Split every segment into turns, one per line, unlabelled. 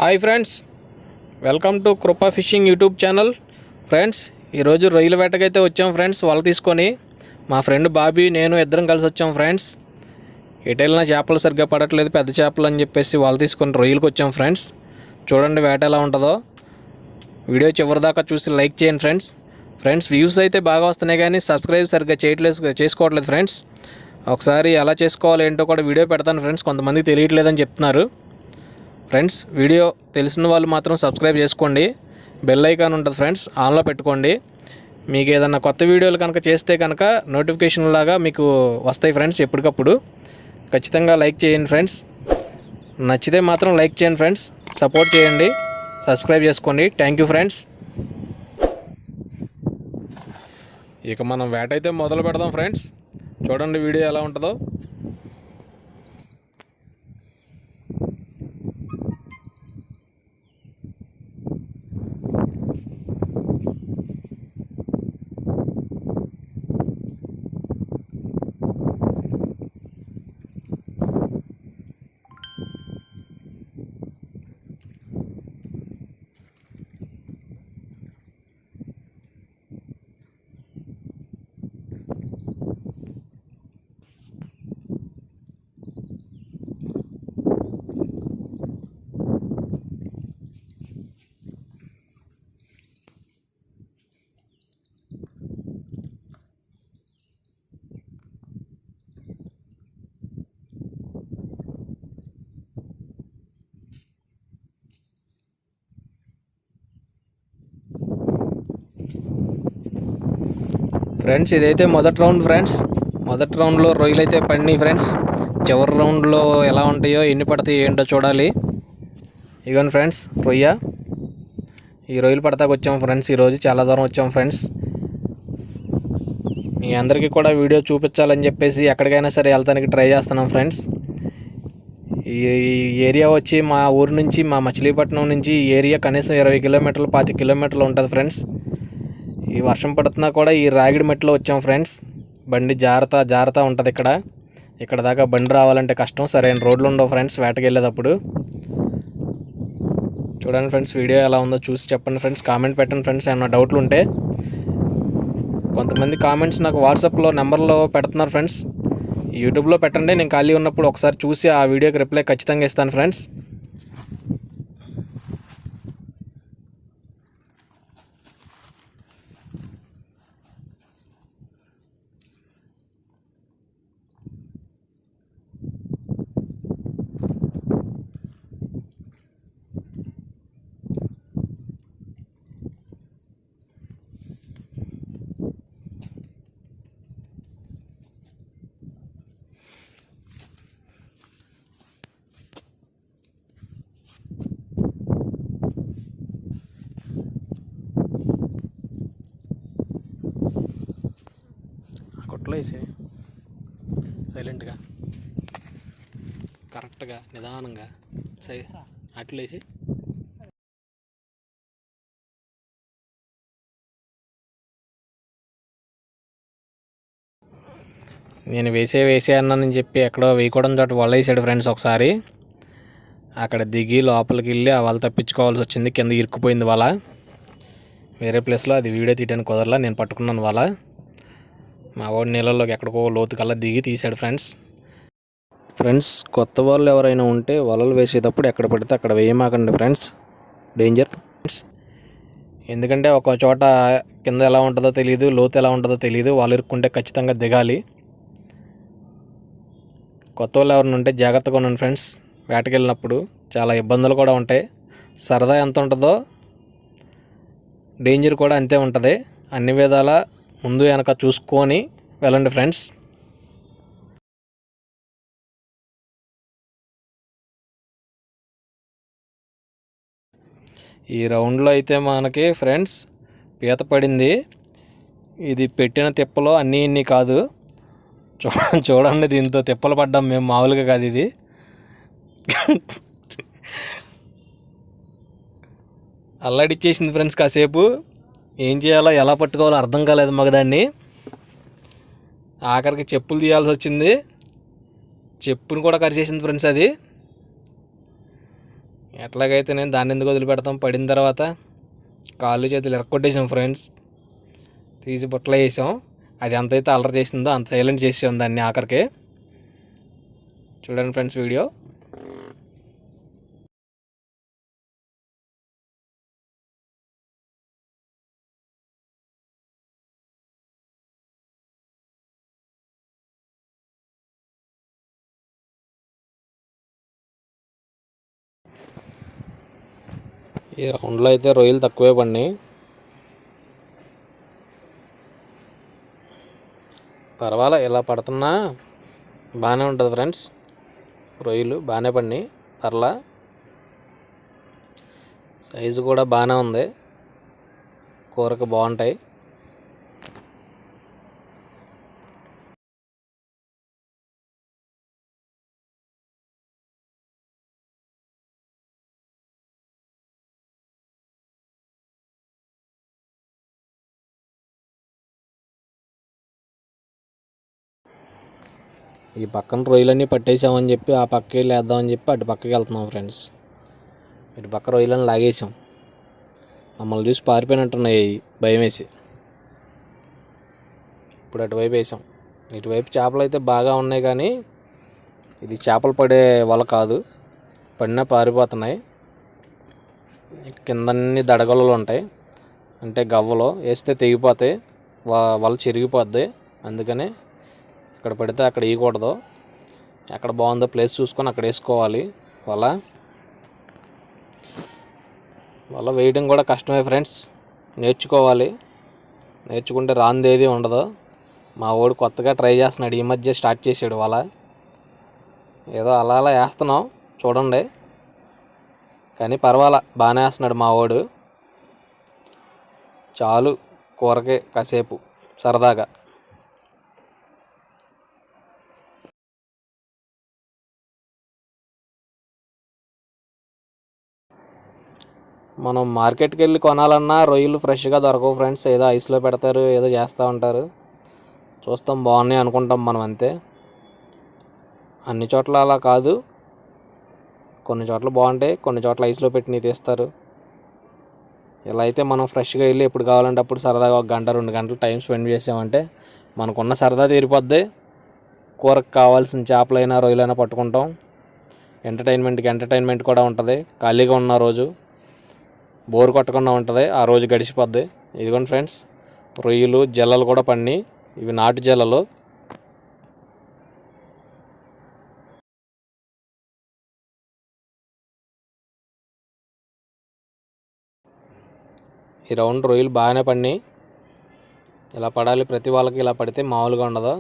Hi friends, welcome to కృపా fishing YouTube channel. Friends, ఈరోజు రొయ్యల వేటకైతే వచ్చాం ఫ్రెండ్స్. వల తీసుకొని మా ఫ్రెండ్ బాబీ నేను ఇద్దరం కలిసి వచ్చాం ఫ్రెండ్స్. ఎటెళ్ళినా చేపలు సరిగ్గా పడట్లేదు, పెద్ద చేపలు అని చెప్పేసి వల తీసుకొని రొయ్యలకు వచ్చాం ఫ్రెండ్స్. చూడండి వేట ఎలా ఉంటుందో. వీడియో చివరిదాకా చూసి లైక్ చేయండి ఫ్రెండ్స్. వ్యూస్ అయితే బాగా వస్తున్నాయి కానీ సబ్స్క్రైబ్ సరిగ్గా చేసుకోవట్లేదు ఫ్రెండ్స్. ఒకసారి ఎలా చేసుకోవాలి ఏంటో కూడా వీడియో పెడతాను ఫ్రెండ్స్. కొంతమందికి తెలియట్లేదని చెప్తున్నారు ఫ్రెండ్స్. వీడియో తెలిసిన వాళ్ళు మాత్రం సబ్స్క్రైబ్ చేసుకోండి. బెల్ ఐకాన్ ఉంటుంది ఫ్రెండ్స్, ఆన్లో పెట్టుకోండి. మీకు ఏదన్నా కొత్త వీడియోలు కనుక చేస్తే కనుక నోటిఫికేషన్ లాగా మీకు వస్తాయి ఫ్రెండ్స్ ఎప్పటికప్పుడు. ఖచ్చితంగా లైక్ చేయండి ఫ్రెండ్స్. నచ్చితే మాత్రం లైక్ చేయండి ఫ్రెండ్స్, సపోర్ట్ చేయండి, సబ్స్క్రైబ్ చేసుకోండి. Thank you friends. ఇక మనం వేట అయితే మొదలు పెడదాం ఫ్రెండ్స్. చూడండి వీడియో ఎలా ఉంటుందో. ఫ్రెండ్స్, ఇదైతే మొదటి రౌండ్ ఫ్రెండ్స్. మొదటి రౌండ్లో రొయ్యలు అయితే పడినాయి ఫ్రెండ్స్. చివరి రౌండ్లో ఎలా ఉంటాయో, ఎన్ని పడతాయో ఏంటో చూడాలి. ఇగోండి ఫ్రెండ్స్ రొయ్య. ఈ రొయ్యలు పడతాకు వచ్చాం ఫ్రెండ్స్. ఈరోజు చాలా దూరం వచ్చాం ఫ్రెండ్స్. మీ అందరికీ కూడా వీడియో చూపించాలని చెప్పేసి ఎక్కడికైనా సరే వెళ్తానికి ట్రై చేస్తున్నాం ఫ్రెండ్స్. ఈ ఏరియా వచ్చి మా ఊరు నుంచి, మా మచిలీపట్నం నుంచి ఈ ఏరియా కనీసం 20 కిలోమీటర్లు 25 కిలోమీటర్లు ఉంటుంది ఫ్రెండ్స్. ఈ వర్షం పడుతున్నా కూడా ఈ రాగిడి మెట్లో వచ్చాం ఫ్రెండ్స్. బండి జాగ్రత్త ఉంటుంది. ఇక్కడ దాకా బండి రావాలంటే కష్టం, సరైన రోడ్లు ఉండవు ఫ్రెండ్స్ వేటకి వెళ్ళేటప్పుడు. చూడండి ఫ్రెండ్స్ వీడియో ఎలా ఉందో చూసి చెప్పండి ఫ్రెండ్స్. కామెంట్ పెట్టండి ఫ్రెండ్స్ ఏమన్నా డౌట్లు ఉంటే. కొంతమంది కామెంట్స్ నాకు వాట్సాప్లో నెంబర్లో పెడుతున్నారు ఫ్రెండ్స్. యూట్యూబ్లో పెట్టండి, నేను ఖాళీ ఉన్నప్పుడు ఒకసారి చూసి ఆ వీడియోకి రిప్లై ఖచ్చితంగా ఇస్తాను ఫ్రెండ్స్. కొట్లో వేసే సైలెంట్గా, కరెక్ట్గా, నిదానంగా అట్లా వేసి నేను వేసే అన్నానని చెప్పి ఎక్కడో వేయకూడని చోట వల వేసాడు ఫ్రెండ్స్. ఒకసారి అక్కడ దిగి లోపలికి వెళ్ళి ఆ వల తప్పించుకోవాల్సి వచ్చింది. కింద ఇరుక్కుపోయింది వల. వేరే ప్లేస్లో అది వీడియో తీయడానికి కుదరలా. నేను పట్టుకున్నాను వల. మా వాడు నీళ్ళలోకి ఎక్కడికో లోతుకల్లా దిగి తీశాడు ఫ్రెండ్స్. కొత్త వాళ్ళు ఎవరైనా ఉంటే వలలు వేసేటప్పుడు ఎక్కడ పడితే అక్కడ వేయమాకండి ఫ్రెండ్స్, డేంజర్ ఫ్రెండ్స్. ఎందుకంటే ఒక చోట కింద ఎలా ఉంటుందో తెలియదు, లోతు ఎలా ఉంటుందో తెలియదు. వాళ్ళు ఇరుక్కుంటే ఖచ్చితంగా దిగాలి. కొత్త వాళ్ళు ఎవరైనా ఉంటే జాగ్రత్తగా ఉండండి ఫ్రెండ్స్. వేటకి వెళ్ళినప్పుడు చాలా ఇబ్బందులు కూడా ఉంటాయి. సరదా ఎంత ఉంటుందో డేంజర్ కూడా అంతే ఉంటుంది. అన్ని విధాల ముందు వెనక చూసుకొని వెళ్ళండి ఫ్రెండ్స్. ఈ రౌండ్లో అయితే మనకి ఫ్రెండ్స్ పీత పడింది. ఇది పెట్టిన తిప్పలో అన్నీ కాదు. చూడండి, దీంతో తిప్పలు పడ్డాం మేము, మామూలుగా కాదు ఇది. అల్లాడిచ్చేసింది ఫ్రెండ్స్. కాసేపు ఏం చేయాలో, ఎలా పట్టుకోవాలో అర్థం కాలేదు మాకు. దాన్ని ఆఖరికి చెప్పులు తీయాల్సి వచ్చింది. చెప్పును కూడా కరిచేసింది ఫ్రెండ్స్. అది ఎట్లాగైతే నేను దాన్ని ఎందుకు వదిలిపెడతాం, పడిన తర్వాత కాళ్ళు చేతులు ఎరక్కొట్టేసాం ఫ్రెండ్స్. తీసి బుట్టలో వేసాం. అది ఎంతైతే అల్లరి చేసిందో అంత సైలెంట్ చేసాం దాన్ని ఆఖరికి. చూడండి ఫ్రెండ్స్ వీడియో. ఈ రౌండ్లో అయితే రొయ్యలు తక్కువే పడినాయి. పర్వాలే, ఇలా పడుతున్నా బాగానే ఉంటుంది ఫ్రెండ్స్. రొయ్యలు బాగానే పడినాయి, పర్లా. సైజు కూడా బాగానే ఉంది, కూరకు బాగుంటాయి. ఈ పక్కన రొయ్యలన్నీ పట్టేసామని చెప్పి ఆ పక్కకి వెళ్ళి వేద్దామని చెప్పి అటు పక్కకి వెళ్తున్నాం ఫ్రెండ్స్. ఇటు పక్క రొయ్యలను లాగేసాం. మమ్మల్ని చూసి పారిపోయినట్టున్నాయి భయం వేసి. ఇప్పుడు అటువైపు వేసాం. ఇటువైపు చేపలు అయితే బాగా ఉన్నాయి, కానీ ఇది చేపలు పడే వల కాదు. పడినా పారిపోతున్నాయి. కిందన్నీ దడగొలలు ఉంటాయి, అంటే గవ్వలు వేస్తే తెగిపోతాయి, వల చిరిగిపోద్ది. అందుకనే ఇక్కడ పడితే అక్కడ వేయకూడదు. ఎక్కడ బాగుందో ప్లేస్ చూసుకొని అక్కడ వేసుకోవాలి వల. వల వేయడం కూడా కష్టమే ఫ్రెండ్స్, నేర్చుకోవాలి. నేర్చుకుంటే రాందేది ఉండదు. మా వాడు కొత్తగా ట్రై చేస్తున్నాడు, ఈ మధ్య స్టార్ట్ చేసాడు వల. ఏదో అలా అలా వేస్తున్నాం చూడండి, కానీ పర్వాలా బాగానే వేస్తున్నాడు మా వాడు. చాలు కూరకే కాసేపు సరదాగా. మనం మార్కెట్కి వెళ్ళి కొనాలన్నా రొయ్యలు ఫ్రెష్గా దొరకవు ఫ్రెండ్స్. ఏదో ఐస్లో పెడతారు, ఏదో చేస్తూ ఉంటారు. చూస్తాం బాగున్నాయి అనుకుంటాం మనం, అంతే. అన్ని చోట్ల అలా కాదు, కొన్ని చోట్ల బాగుంటాయి, కొన్ని చోట్ల ఐస్లో పెట్టి తీస్తారు. ఇలా అయితే మనం ఫ్రెష్గా వెళ్ళి ఎప్పుడు కావాలంటే అప్పుడు సరదాగా 1 గంట 2 గంటలు టైం స్పెండ్ చేసామంటే మనకున్న సరదా తీరిపోద్ది. కూరకు కావాల్సిన చేపలైనా రొయ్యలైనా పట్టుకుంటాం. ఎంటర్టైన్మెంట్ కూడా ఉంటుంది. ఖాళీగా ఉన్న రోజు బోర్ కొట్టకుండా ఉంటుంది, ఆ రోజు గడిచిపోద్ది. ఇదిగోండి ఫ్రెండ్స్, రొయ్యలు జల్లలు కూడా పడినాయి. ఇవి నాటు జల్లలు. ఈ రౌండ్ రొయ్యలు బాగానే పడినాయి. ఇలా పడాలి ప్రతి వాళ్ళకి, ఇలా పడితే మామూలుగా ఉండదు.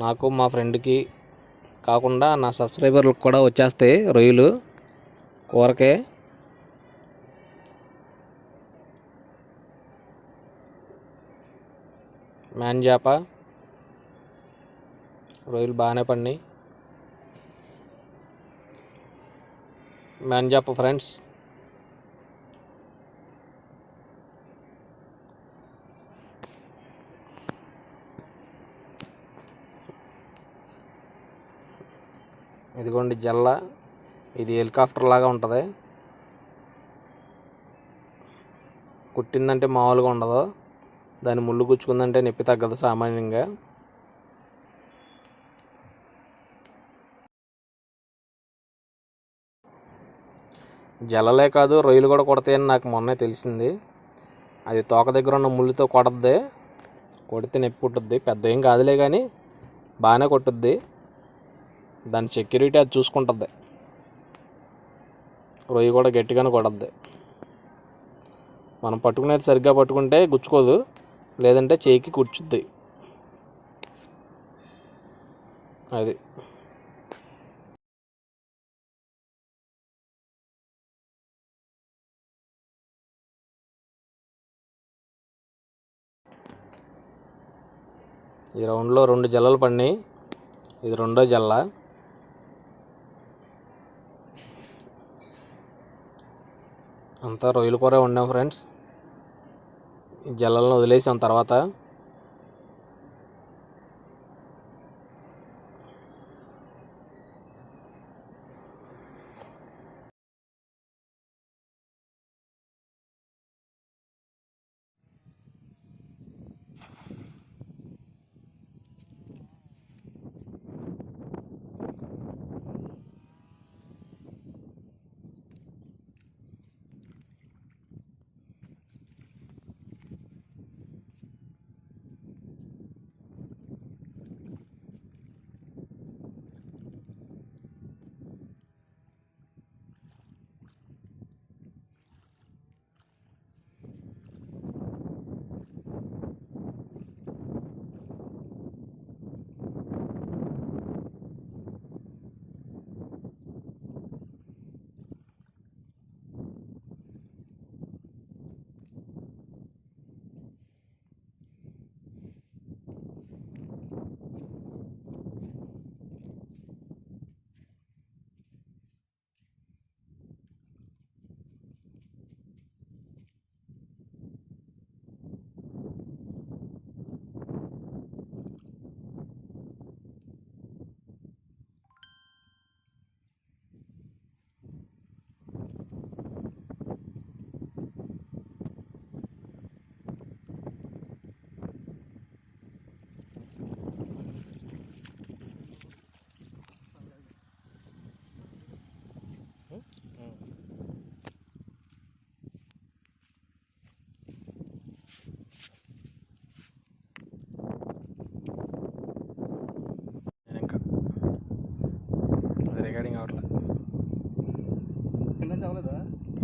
నాకు మా ఫ్రెండ్కి కాకుండా నా సబ్స్క్రైబర్లకు కూడా వచ్చేస్తాయి రొయ్యలు కూరకే. మ్యాన్ చేప రొయ్యలు బాగానే పడినాయి. మ్యాన్ చేప ఫ్రెండ్స్. ఇదిగోండి జల్ల. ఇది హెలికాప్టర్ లాగా ఉంటుంది. కుట్టిందంటే మామూలుగా ఉండదు, దాని ముళ్ళు గుచ్చుకుందంటే నొప్పి తగ్గదు సామాన్యంగా. జల్లలే కాదు, రొయ్యలు కూడా కొడతాయని నాకు మొన్నే తెలిసింది. అది తోక దగ్గర ఉన్న ముళ్ళుతో కొడద్ది, కొడితే నొప్పి పుట్టుద్ది. పెద్ద ఏం కాదులే, కానీ బాగానే కొట్టుద్ది. దాని సెక్యూరిటీ అది చూసుకుంటుంది. రొయ్య కూడా గట్టిగానే కొడద్ది. మనం పట్టుకునేది సరిగ్గా పట్టుకుంటే గుచ్చుకోదు, లేదంటే చేయికి కూర్చుద్ది. అది ఈ రౌండ్లో 2 జల్లలు పడినాయి. ఇది రెండో జల్ల. అంతా రొయ్యల కూర వండాం ఫ్రెండ్స్. ఈ జల్లలను వదిలేసాం తర్వాత.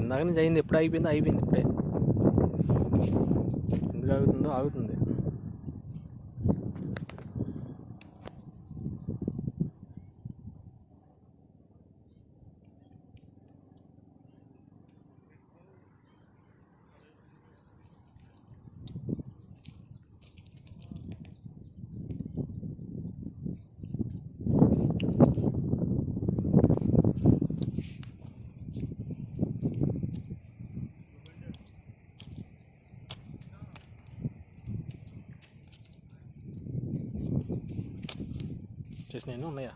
ఇందాక నుంచి అయింది, ఎప్పుడు అయిపోయింది ఇప్పుడే. ఎందుకు ఆగుతుందో ఆగుతుంది. నేను ఉన్నాయా?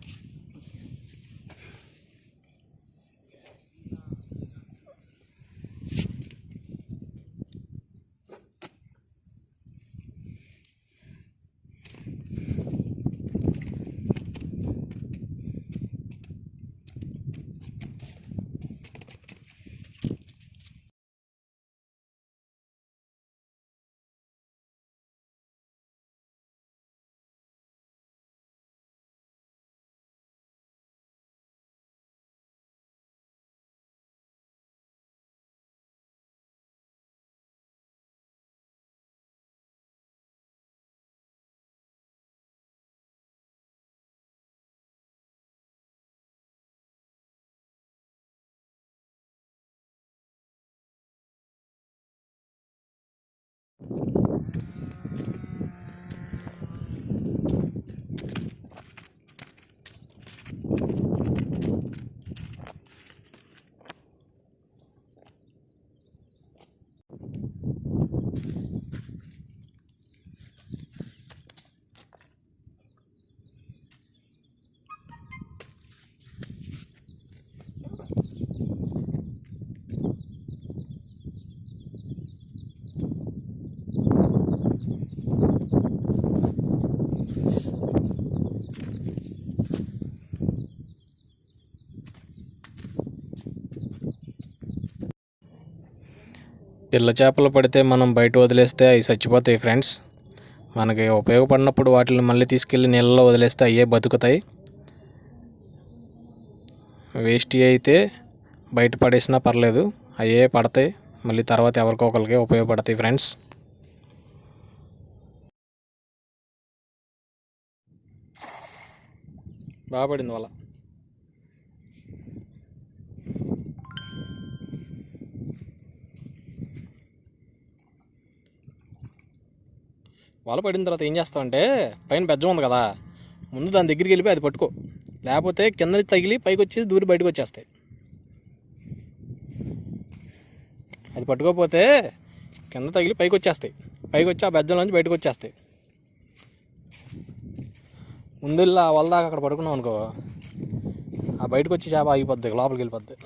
పిల్ల చేపలు పడితే మనం బయట వదిలేస్తే అవి చచ్చిపోతాయి ఫ్రెండ్స్. మనకి ఉపయోగపడినప్పుడు వాటిని మళ్ళీ తీసుకెళ్ళి నీళ్ళలో వదిలేస్తే అయ్యే బతుకుతాయి. వేస్ట్ అయితే బయట పడేసినా పర్లేదు, అయ్యే పడతాయి, మళ్ళీ తర్వాత ఎవరికో ఒకరికి ఉపయోగపడతాయి ఫ్రెండ్స్. బాగా పడింది వల. వల పడిన తర్వాత ఏం చేస్తామంటే, పైన బెజ్జం ఉంది కదా, ముందు దాని దగ్గరికి వెళ్ళిపోయి అది పట్టుకో, లేకపోతే కింద తగిలి పైకి వచ్చి దూరి బయటకు వచ్చేస్తాయి. అది పట్టుకోకపోతే కింద తగిలి పైకి వచ్చేస్తాయి, పైకి వచ్చి ఆ బెజ్జంలోంచి బయటకు వచ్చేస్తాయి. ముందు ఆ వల దాకా అక్కడ పడుకున్నాం అనుకో, ఆ బయటకు వచ్చి చేప ఆగిపోద్ది, లోపలికి వెళ్ళిపోద్ది.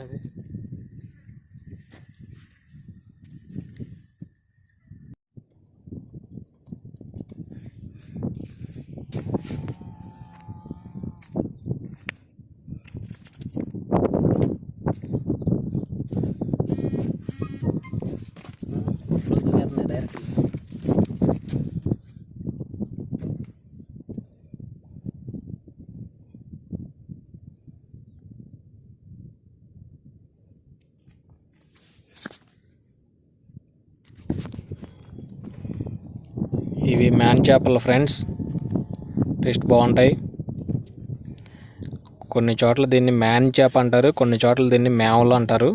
అది ఇవి మ్యాన్ చేపలు ఫ్రెండ్స్, టేస్ట్ బాగుంటాయి. కొన్ని చోట్ల దీన్ని మ్యాన్ చేప అంటారు, కొన్ని చోట్ల దీన్ని మేవలు అంటారు.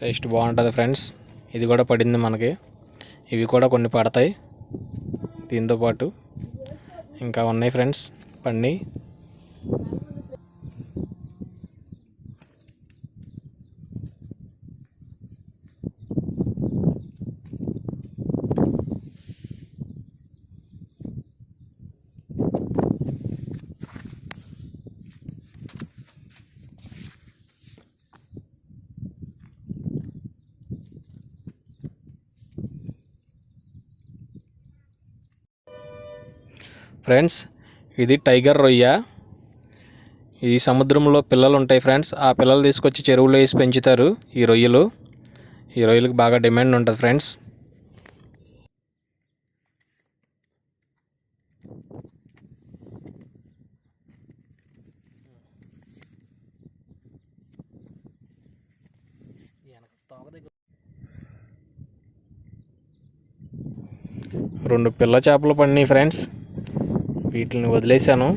టేస్ట్ బాగుంటుంది ఫ్రెండ్స్. ఇది కూడా పడింది మనకి. ఇవి కూడా కొన్ని పడతాయి దీంతోపాటు. ఇంకా ఉన్నాయి ఫ్రెండ్స్ పన్నీ. ఫ్రెండ్స్ ఇది టైగర్ రొయ్య. ఈ సముద్రంలో పిల్లలు ఉంటాయి ఫ్రెండ్స్, ఆ పిల్లలు తీసుకొచ్చి చెరువులో వేసి పెంచుతారు. ఈ రొయ్యలకు బాగా డిమాండ్ ఉంటుంది ఫ్రెండ్స్. రెండు పిల్ల చేపలు పడినాయి ఫ్రెండ్స్, వీటిని వదిలేశాను.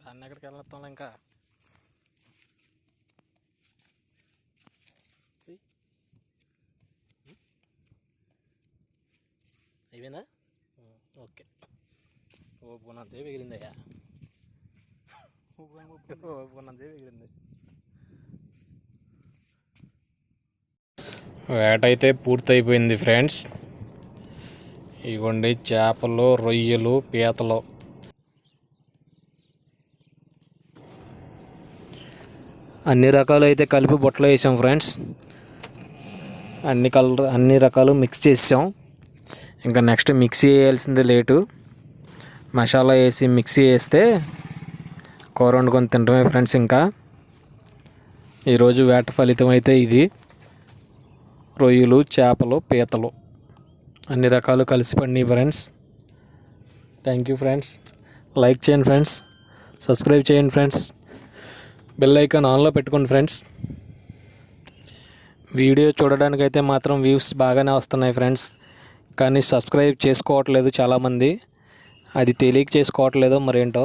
దాన్ని ఎక్కడికి వెళ్తాం ఇంకా. అయిపోయిందా? ఓకే. ఓపుకున్నంతే మిగిలిందయ్యా, ఓపుకున్నంతే మిగిలింది. వేట అయితే పూర్తయిపోయింది ఫ్రెండ్స్. ఇవ్వండి చేపలు, రొయ్యలు, పీతలు. అన్ని రకాలు అయితే కలిపి బుట్టలో వేసాం ఫ్రెండ్స్. అన్ని రకాలు మిక్స్ చేసాం. ఇంకా నెక్స్ట్ మిక్సీ వేయాల్సింది లేటు. మసాలా వేసి మిక్సీ వేస్తే కూర వండుకొని తింటమే ఫ్రెండ్స్. ఇంకా ఈరోజు వేట ఫలితం అయితే ఇది. రొయ్యలు, చేపలు, పీతలు అన్ని రకాలు కలిసి పడినాయి friends. Thank you friends. Like చేయండి ఫ్రెండ్స్, సబ్స్క్రైబ్ చేయండి ఫ్రెండ్స్, బెల్ ఐకాన్ ఆన్లో పెట్టుకోండి ఫ్రెండ్స్. వీడియో చూడడానికైతే మాత్రం వ్యూస్ బాగానే వస్తున్నాయి ఫ్రెండ్స్, కానీ సబ్స్క్రైబ్ చేసుకోవట్లేదు చాలామంది. అది తెలియక చేసుకోవట్లేదో మరేంటో.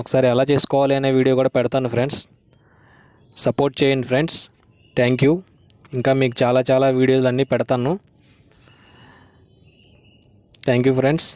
ఒకసారి ఎలా చేసుకోవాలి అనే వీడియో కూడా పెడతాను ఫ్రెండ్స్. సపోర్ట్ చేయండి ఫ్రెండ్స్. Thank you. ఇంకా మీకు చాలా వీడియోలు అన్నీ పెడతాను. Thank you friends.